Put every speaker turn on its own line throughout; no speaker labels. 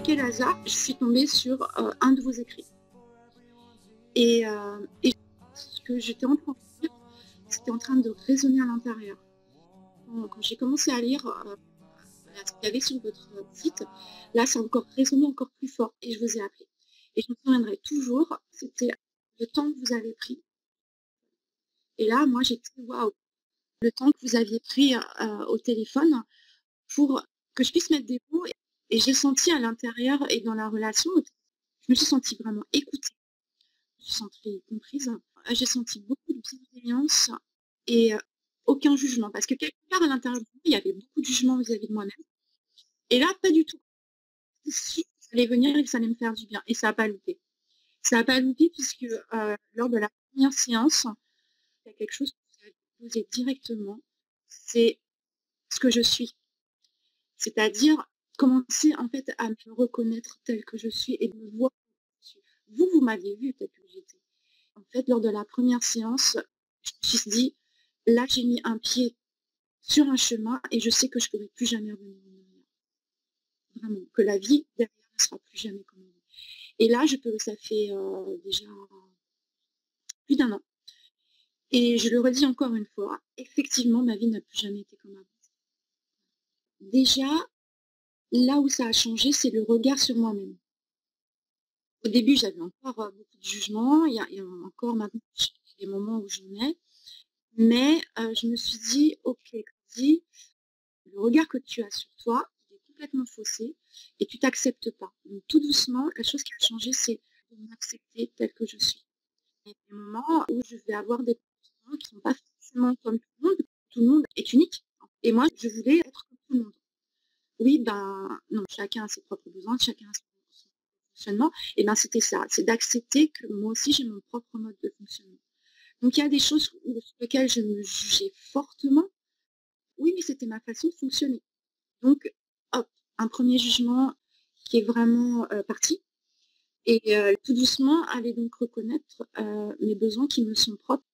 quel hasard, je suis tombée sur un de vos écrits. Et ce que j'étais en train de lire, c'était en train de résonner à l'intérieur. Quand j'ai commencé à lire ce qu'il y avait sur votre site, là, ça a encore résonné encore plus fort et je vous ai appelé. Et je me souviendrai toujours, c'était le temps que vous avez pris. Et là, moi, j'étais waouh, le temps que vous aviez pris au téléphone pour que je puisse mettre des mots. Et j'ai senti à l'intérieur et dans la relation, je me suis sentie vraiment écoutée, je me suis sentie comprise. J'ai senti beaucoup de bienveillance et aucun jugement. Parce que quelque part à l'intérieur de moi, il y avait beaucoup de jugement vis-à-vis de moi-même. Et là, pas du tout. Si ça allait venir et que ça allait me faire du bien. Et ça n'a pas loupé. Ça n'a pas loupé puisque lors de la première séance, il y a quelque chose que vous avez posé directement, c'est ce que je suis. C'est-à-dire commencer en fait à me reconnaître telle que je suis et de me voir telle que je suis. Vous m'aviez vu telle que j'étais. En fait, lors de la première séance, je me suis dit, là j'ai mis un pied sur un chemin et je sais que je ne pourrai plus jamais revenir en arrière. Vraiment, que la vie derrière ne sera plus jamais comme avant. Et là, ça fait déjà plus d'un an. Et je le redis encore une fois, effectivement, ma vie n'a plus jamais été comme avant. Déjà, là où ça a changé, c'est le regard sur moi-même. Au début, j'avais encore beaucoup de jugements, il y a encore maintenant des moments où j'en ai, mais je me suis dit: «OK, Claudie, le regard que tu as sur toi, il est complètement faussé et tu t'acceptes pas». Donc tout doucement, la chose qui a changé, c'est de m'accepter telle que je suis. Il y a des moments où je vais avoir des comportements qui ne sont pas forcément comme tout le monde est unique et moi, je voulais être comme tout le monde. Oui, ben, non, chacun a ses propres besoins, chacun a son fonctionnement. Et ben, c'était ça, c'est d'accepter que moi aussi j'ai mon propre mode de fonctionnement. Donc il y a des choses sur lesquelles je me jugeais fortement. Oui, mais c'était ma façon de fonctionner. Donc, hop, un premier jugement qui est vraiment parti. Et tout doucement, aller donc reconnaître mes besoins qui me sont propres,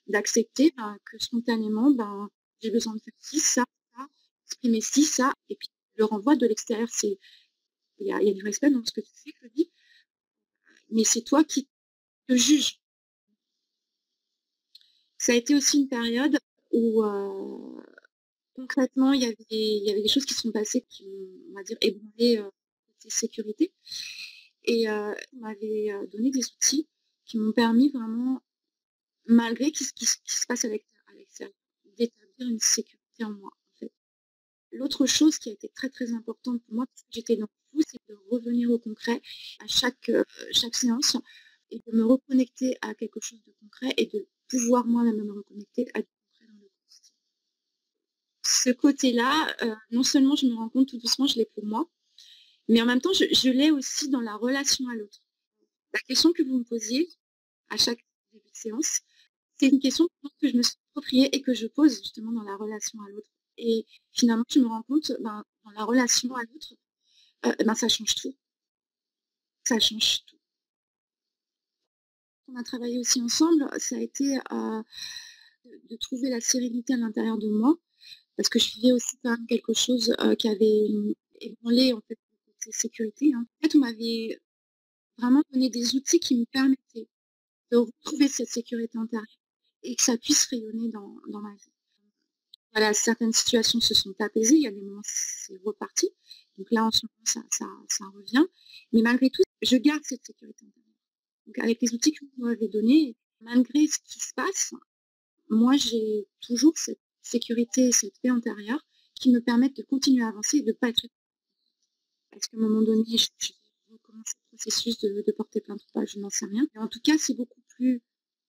d'accepter que spontanément, j'ai besoin de faire ci, ça, exprimer ci, ça, et puis le renvoi de l'extérieur, c'est il y a du respect dans ce que tu fais, Claudie, mais c'est toi qui te juges. Ça a été aussi une période où concrètement, il y avait des choses qui sont passées qui m'ont, on va dire, ébranlé côté sécurité. Et on m'avait donné des outils qui m'ont permis vraiment, malgré ce qui se passe à l'extérieur, d'établir une sécurité en moi, en fait. L'autre chose qui a été très, très importante pour moi, parce que j'étais dans le flou, c'est de revenir au concret à chaque séance et de me reconnecter à quelque chose de concret et de pouvoir moi-même me reconnecter à du concret dans le quotidien. Ce côté-là, non seulement je me rends compte tout doucement, je l'ai pour moi, mais en même temps, je l'ai aussi dans la relation à l'autre. La question que vous me posiez à chaque début de séance, c'est une question que je me suis appropriée et que je pose justement dans la relation à l'autre. Et finalement, je me rends compte, dans la relation à l'autre, ça change tout. Ça change tout. On a travaillé aussi ensemble, ça a été de trouver la sérénité à l'intérieur de moi, parce que je vivais aussi quand même quelque chose qui avait ébranlé en fait le côté sécurité, hein. En fait, on m'avait vraiment donné des outils qui me permettaient de retrouver cette sécurité intérieure et que ça puisse rayonner dans ma vie. Voilà, certaines situations se sont apaisées, il y a des moments c'est reparti. Donc là, en ce moment, ça revient. Mais malgré tout, je garde cette sécurité intérieure. Donc avec les outils que vous m'avez donnés, malgré ce qui se passe, moi j'ai toujours cette sécurité et cette paix intérieure qui me permettent de continuer à avancer et de ne pas être. Parce qu'à un moment donné, je recommence le processus de porter plainte ou pas, je n'en sais rien. Mais en tout cas, c'est beaucoup plus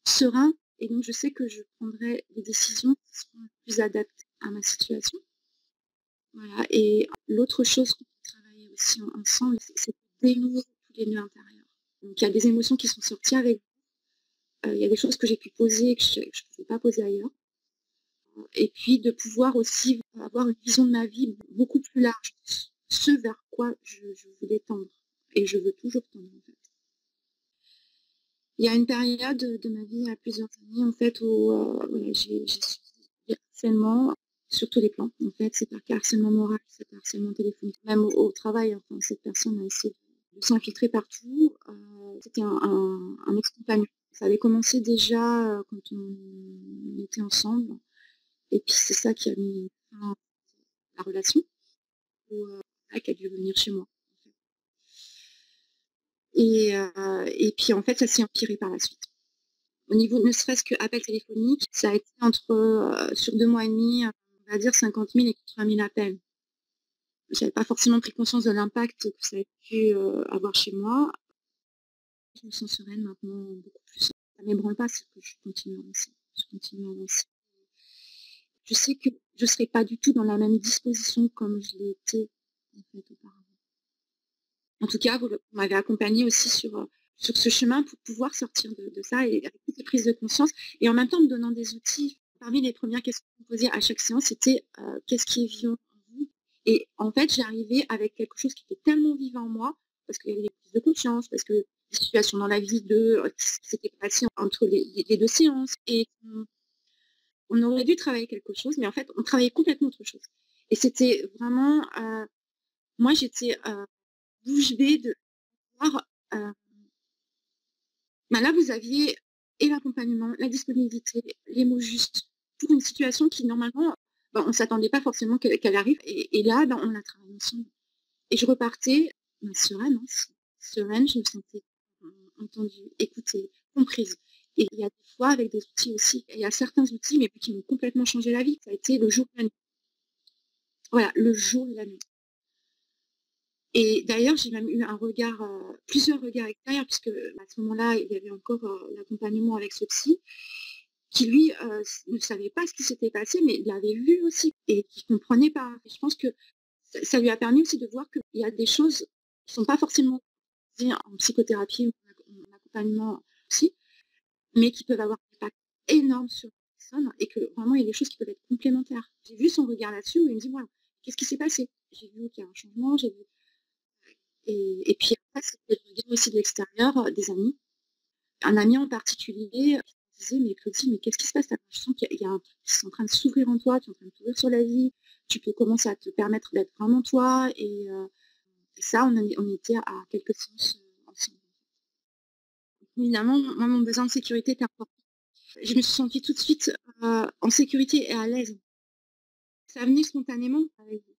serein et donc je sais que je prendrai des décisions qui seront plus adaptées à ma situation. Voilà. Et l'autre chose qu'on peut travailler aussi ensemble, c'est de dénouer tous les nœuds intérieurs. Donc il y a des émotions qui sont sorties avec vous, il y a des choses que j'ai pu poser et que je ne pouvais pas poser ailleurs. Et puis de pouvoir aussi avoir une vision de ma vie beaucoup plus large, ce vers quoi je voulais tendre et je veux toujours tendre en fait. Il y a une période de ma vie, il y a plusieurs années en fait, où voilà, j'ai subi du harcèlement sur tous les plans. En fait, c'est par harcèlement moral, c'est par harcèlement téléphonique, même au travail. Enfin, cette personne a essayé de s'infiltrer partout. C'était un ex-compagnon. Ça avait commencé déjà quand on était ensemble. Et puis c'est ça qui a mis fin à la relation, où, qui a dû venir chez moi. Et puis en fait, ça s'est empiré par la suite. Au niveau ne serait-ce que appel téléphonique, ça a été sur 2 mois et demi, on va dire 50 000 et 80 000 appels. J'avais pas forcément pris conscience de l'impact que ça a pu, avoir chez moi. Je me sens sereine maintenant, beaucoup plus. Ça m'ébranle pas, c'est que je continue à avancer. Je continue à avancer. Je sais que je serai pas du tout dans la même disposition comme je l'ai été, en fait, auparavant. En tout cas, vous m'avez accompagnée aussi sur ce chemin pour pouvoir sortir de ça et avec toutes ces prises de conscience et en même temps me donnant des outils. Parmi les premières questions que vous me posiez à chaque séance, c'était, qu'est-ce qui est vivant en vous? Et en fait, j'arrivais avec quelque chose qui était tellement vivant en moi, parce qu'il y avait des prises de conscience, parce que des situations dans la vie qui s'étaient passées entre les 2 séances et on aurait dû travailler quelque chose, mais en fait, on travaillait complètement autre chose. Et c'était vraiment, moi j'étais, bouche bée de voir, là vous aviez et l'accompagnement, la disponibilité, les mots justes pour une situation qui normalement, on ne s'attendait pas forcément qu'elle arrive et là, on l'a travaillé ensemble et je repartais, sereine, hein, sereine, je me sentais, entendue, écoutée, comprise et il y a des fois avec des outils aussi, il y a certains outils, mais qui m'ont complètement changé la vie. Ça a été le jour et la nuit. Voilà, le jour et la nuit. Et d'ailleurs, j'ai même eu plusieurs regards extérieurs puisque, à ce moment-là, il y avait encore, l'accompagnement avec ce psy qui lui, ne savait pas ce qui s'était passé, mais l'avait vu aussi et qui comprenait pas. Et je pense que ça lui a permis aussi de voir qu'il y a des choses qui sont pas forcément dites en psychothérapie ou en accompagnement psy, mais qui peuvent avoir un impact énorme sur la personne et que vraiment il y a des choses qui peuvent être complémentaires. J'ai vu son regard là-dessus où il me dit: «Voilà, qu'est-ce qui s'est passé?» J'ai vu qu'il y a un changement, j'ai vu et puis après c'était le regard aussi de l'extérieur, des amis. Un ami en particulier qui me disait: «Mais Claudie, mais qu'est-ce qui se passe? Tu as l'impression qu'il y a un truc qui est en train de s'ouvrir en toi, tu es en train de t'ouvrir sur la vie, tu peux commencer à te permettre d'être vraiment toi» et ça on était à quelques séances, ensemble. Évidemment, moi mon besoin de sécurité était important. Je me suis sentie tout de suite, en sécurité et à l'aise. Ça venait spontanément avec vous.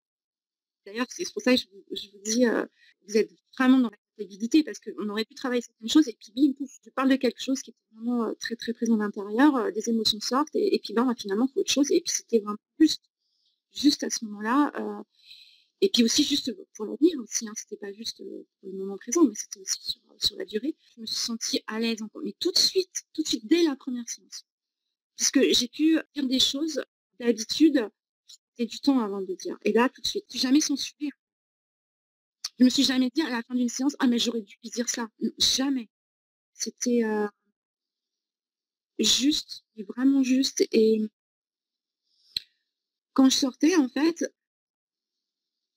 D'ailleurs, c'est pour ça que je vous dis, vous êtes vraiment dans la culpabilité parce qu'on aurait pu travailler certaines choses et puis bim, pouf, je parle de quelque chose qui était vraiment, très, très présent à l'intérieur, des émotions sortent et puis finalement, il faut autre chose et puis c'était vraiment juste à ce moment-là, et puis aussi juste pour l'avenir aussi, hein. C'était pas juste, pour le moment présent, mais c'était aussi sur la durée. Je me suis sentie à l'aise encore, mais tout de suite, dès la première séance. Parce que j'ai pu dire des choses d'habitude, c'était du temps avant de dire et là, tout de suite, jamais censuré. Je me suis jamais dit à la fin d'une séance: «Ah mais j'aurais dû lui dire ça». Jamais. C'était, juste, mais vraiment juste et quand je sortais, en fait,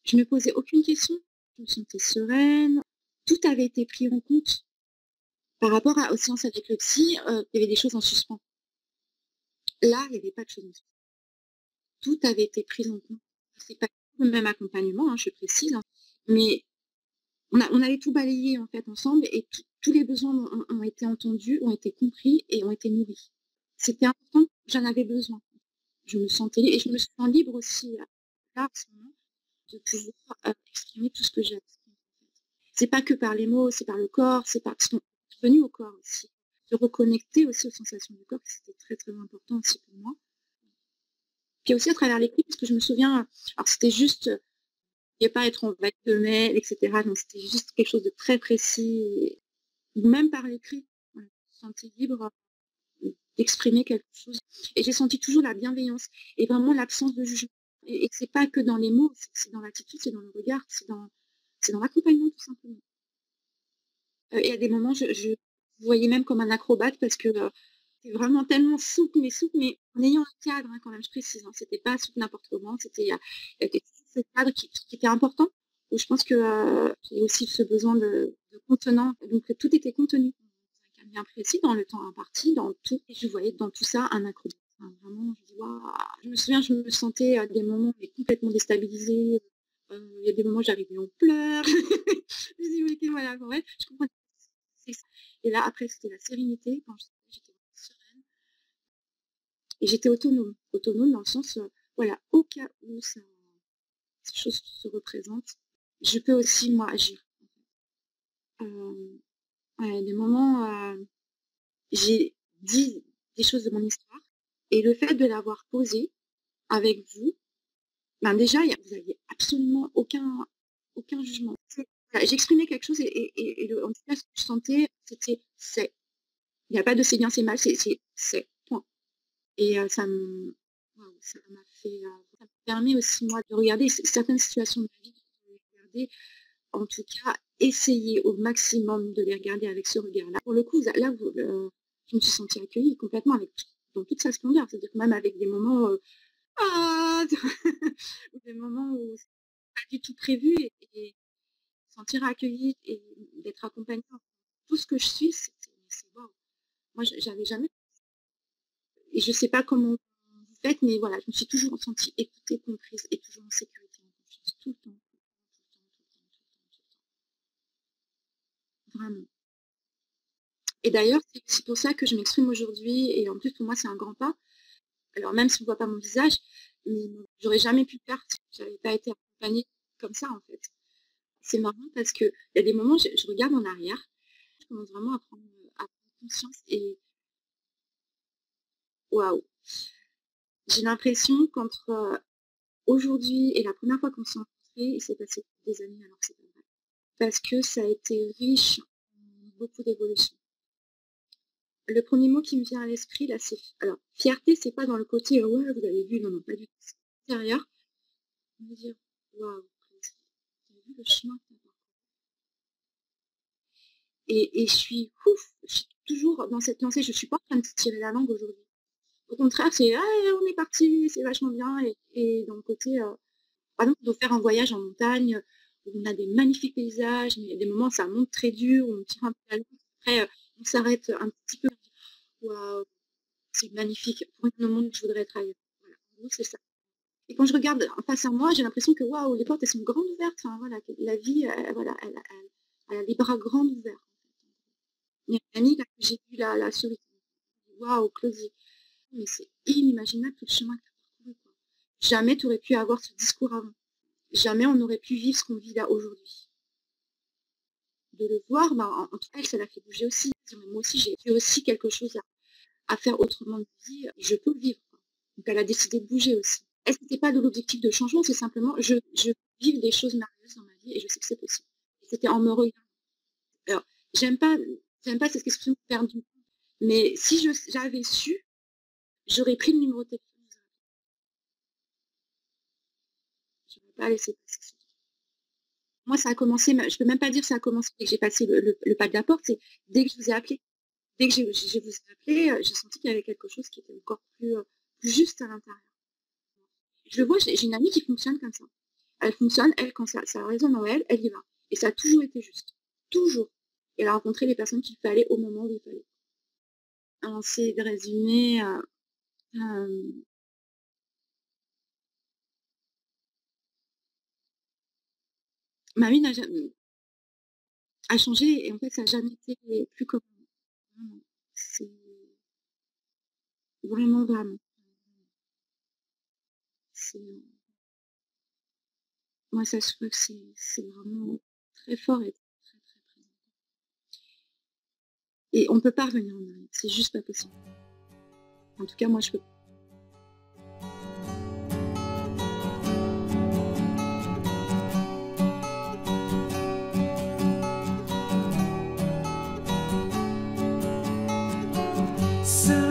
je me posais aucune question. Je me sentais sereine. Tout avait été pris en compte. Par rapport aux séances avec le psy, il y avait des choses en suspens. Là, il y avait pas de choses en suspens. Tout avait été pris en compte. C'est pas le même accompagnement, hein, je précise, hein, mais on avait tout balayé, en fait, ensemble et tous les besoins ont été entendus, ont été compris et ont été nourris. C'était important, j'en avais besoin. Je me sentais et je me sens libre aussi, là, en ce moment, de pouvoir, exprimer tout ce que j'ai. C'est pas que par les mots, c'est par le corps, c'est parce qu'on est revenu au corps aussi. Se reconnecter aussi aux sensations du corps, c'était très, très important aussi pour moi. Puis aussi à travers l'écrit, parce que je me souviens, alors c'était juste, il y a pas à être en vague de mail et cetera, donc c'était juste quelque chose de très précis et même par l'écrit, voilà, je me sentais libre, d'exprimer quelque chose et j'ai senti toujours la bienveillance et vraiment l'absence de jugement et c'est pas que dans les mots, c'est dans l'attitude, c'est dans le regard, c'est dans l'accompagnement tout simplement. Et à des moments, je vous voyais même comme un acrobate parce que, c'est vraiment tellement souple, mais en ayant un cadre, hein, quand même, je précise, hein. C'était pas souple n'importe comment, il y avait ce cadre qui était important, où je pense que, j'ai aussi ce besoin de contenant, donc tout était contenu dans un cadre bien précis, dans le temps imparti, dans tout et je voyais dans tout ça un acrobate. Enfin, vraiment, je dis: «Waouh!» Je me souviens, je me sentais à des moments mais complètement déstabilisée, il y a des moments, j'arrivais en pleurs. Je me dis: «Mais OK, voilà, en fait, je comprends c'est ça» et là, après, c'était la sérénité. Quand j'étais sereine et j'étais autonome. Autonome dans le sens, voilà, au cas où ces choses se représentent, je peux aussi, moi, agir. Hem, ouais, des moments, j'ai dit des choses de mon histoire et le fait de l'avoir posée avec vous, ben, déjà, vous aviez absolument aucun jugement. Voilà, j'exprimais quelque chose et en tout cas, ce que je sentais, c'était: «C'est». Il y a pas de c'est bien, c'est mal, c'est, point et waouh, ça m'a fait, ça me permet aussi moi de regarder certaines situations de ma vie, de les regarder, en tout cas, essayer au maximum de les regarder avec ce regard-là. Pour le coup, là, je me suis sentie accueillie complètement avec dans toute sa splendeur. C'est-à-dire que même avec des moments, ah! Ou des moments où c'est pas du tout prévu et sentir accueillie et d'être accompagnée dans tout ce que je suis, c'est waouh! Moi, j'avais jamais et je sais pas comment vous faites, mais voilà, je me suis toujours sentie écoutée, comprise et toujours en sécurité, en confiance, tout le temps, tout le temps, tout le temps, tout le temps, tout le temps, tout le temps, vraiment. Et d'ailleurs, c'est pour ça que je m'exprime aujourd'hui et en plus pour moi c'est un grand pas. Alors même si on ne voit pas mon visage, mais bon, j'aurais jamais pu le faire si j'avais pas été accompagnée comme ça en fait. C'est marrant parce qu'il y a des moments, je regarde en arrière, je commence vraiment à prendre conscience et waouh! J'ai l'impression qu'entre, aujourd'hui et la première fois qu'on s'est rencontrés, il s'est passé des années alors que c'est pas vrai. Parce que ça a été riche en beaucoup d'évolutions. Le premier mot qui me vient à l'esprit là, c'est alors fierté, c'est pas dans le côté: «Ouais, vous avez vu», non, non, pas du tout. C'est intérieur, de me dire: «Waouh, Claudie, tu as vu le chemin que tu as parcouru?» Et je suis toujours dans cette lancée, je suis pas en train de tirer la langue aujourd'hui. Au contraire, c'est: «Ah, on est parti, c'est vachement bien» et dans le côté, par exemple, de faire un voyage en montagne, où on a des magnifiques paysages, mais il y a des moments, ça monte très dur, où on tire un peu la langue, après, on s'arrête un petit peu, on dit: «Waouh, c'est magnifique, pour rien au monde je voudrais être ailleurs». Voilà, en gros, c'est ça. Et quand je regarde en face à moi, j'ai l'impression que waouh, les portes, elles sont grandes ouvertes, enfin voilà, que la vie, voilà, elle a les bras grands ouverts. Il y a une amie là que j'ai vue là là sur waouh, Claudie, mais c'est inimaginable tout le chemin que tu as parcouru, quoi. Jamais tu aurais pu avoir ce discours avant. Jamais on aurait pu vivre ce qu'on vit là aujourd'hui. De le voir, bah, en tout cas, elle, ça l'a fait bouger aussi. Dire: «Mais moi aussi, j'ai aussi quelque chose à faire autrement de ma vie et je peux le vivre, quoi». Donc elle a décidé de bouger aussi. Elle, c'était pas de l'objectif de changement, c'est simplement je vis des choses merveilleuses dans ma vie et je sais que c'est possible. Et c'était en me regardant. Alors, j'aime pas j'aime pas cette expression perdue, mais si j'avais su, j'aurais pris le numéro de téléphone, j'aurais pas laissé passer ce truc. Moi, ça a commencé, je peux même pas dire que ça a commencé dès que j'ai passé le pas de la porte, c'est dès que je vous ai appelé. Dès que je vous ai appelé, j'ai senti qu'il y avait quelque chose qui était encore plus juste à l'intérieur. Je le vois, j'ai une amie qui fonctionne comme ça. Elle fonctionne, elle, quand ça résonne en elle, elle y va. Et ça a toujours été juste. Toujours. Et elle a rencontré les personnes qu'il fallait au moment où il fallait. Alors, c'est de résumer, hem, ma vie a changé et en fait, ça n'a jamais été plus comme avant. Vraiment. C'est vraiment, vraiment. C'est, moi, ça se voit que c'est vraiment très fort et très, très présent. Et on ne peut pas revenir en arrière, c'est juste pas possible. En tout cas, moi, je peux
So